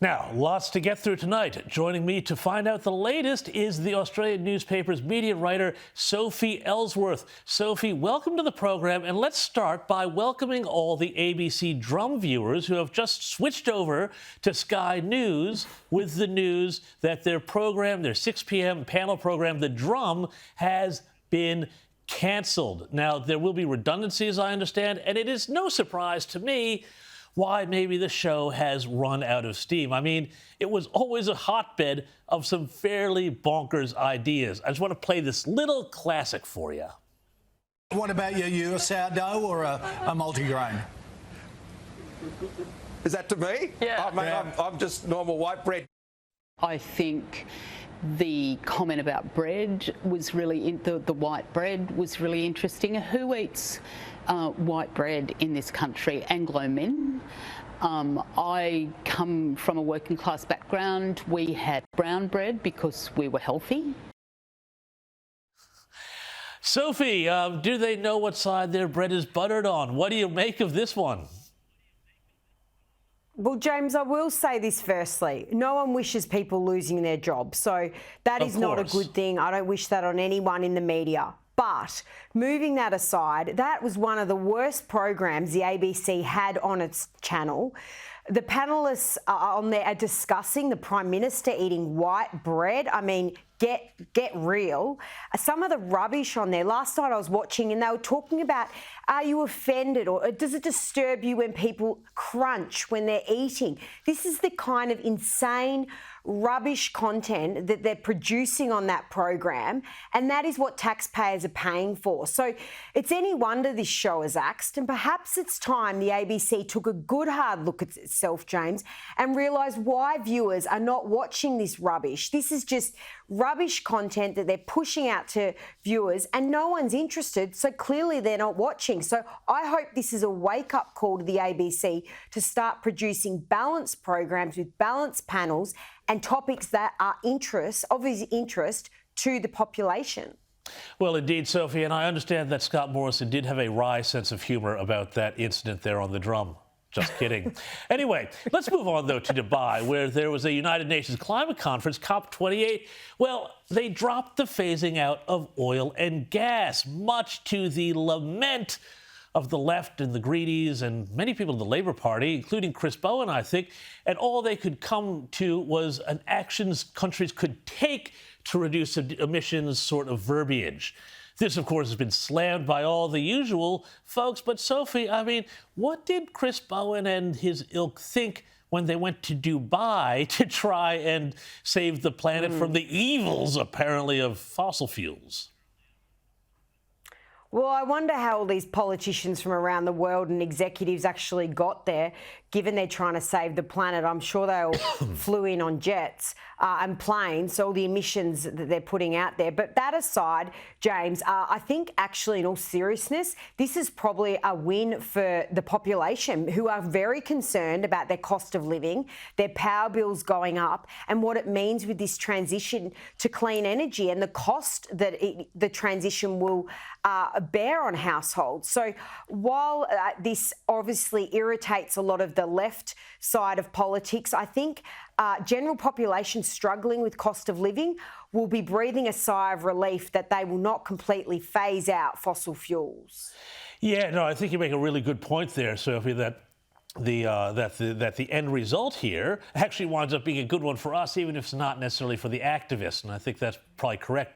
Now, lots to get through tonight. Joining me to find out the latest is the Australian newspaper's media writer, Sophie Elsworth. Sophie, welcome to the program, and let's start by welcoming all the ABC Drum viewers who have just switched over to Sky News with the news that their program, their 6 p.m. panel program, The Drum, has been cancelled. Now, there will be redundancies, I understand, and it is no surprise to me why maybe the show has run out of steam. I mean, it was always a hotbed of some fairly bonkers ideas. I just want to play this little classic for you. What about you a sourdough or a multigrain? Is that to me? Yeah. Oh, mate, I'm just normal white bread. I think the comment about bread was really, the white bread was really interesting. Who eats white bread in this country? Anglo men. I come from a working class background. We had brown bread because we were healthy. Sophie, do they know what side their bread is buttered on? What do you make of this one? Well, James, I will say this firstly. No one wishes people losing their jobs, so that is not a good thing. I don't wish that on anyone in the media. But moving that aside, that was one of the worst programs the ABC had on its channel. The panelists on there are discussing the Prime Minister eating white bread. I mean, get real. Some of the rubbish on there. Last night I was watching and they were talking about, are you offended or does it disturb you when people crunch when they're eating? This is the kind of insane rubbish content that they're producing on that program, and that is what taxpayers are paying for. So it's any wonder this show is axed, and perhaps it's time the ABC took a good hard look at itself, James, and realised why viewers are not watching this rubbish. This is just rubbish content that they're pushing out to viewers and no one's interested, so clearly they're not watching. So I hope this is a wake-up call to the ABC to start producing balanced programs with balanced panels and topics that are obvious interest to the population. Well, indeed, Sophie, and I understand that Scott Morrison did have a wry sense of humour about that incident there on the drum. Just kidding. Anyway, let's move on, though, to Dubai, where there was a United Nations climate conference, COP28. Well, they dropped the phasing out of oil and gas, much to the lament of the left and the Greenies and many people in the Labour Party, including Chris Bowen, I think. And all they could come to was an actions countries could take to reduce emissions sort of verbiage. This, of course, has been slammed by all the usual folks. But, Sophie, I mean, what did Chris Bowen and his ilk think when they went to Dubai to try and save the planet from the evils, apparently, of fossil fuels? Well, I wonder how all these politicians from around the world and executives actually got there, given they're trying to save the planet. I'm sure they all flew in on jets and planes, so all the emissions that they're putting out there. But that aside, James, I think actually in all seriousness, this is probably a win for the population who are very concerned about their cost of living, their power bills going up, and what it means with this transition to clean energy and the cost that the transition will bear on households. So while this obviously irritates a lot of the left side of politics, I think general population struggling with cost of living will be breathing a sigh of relief that they will not completely phase out fossil fuels. Yeah, no, I think you make a really good point there, Sophie, that the end result here actually winds up being a good one for us, even if it's not necessarily for the activists. And I think that's probably correct.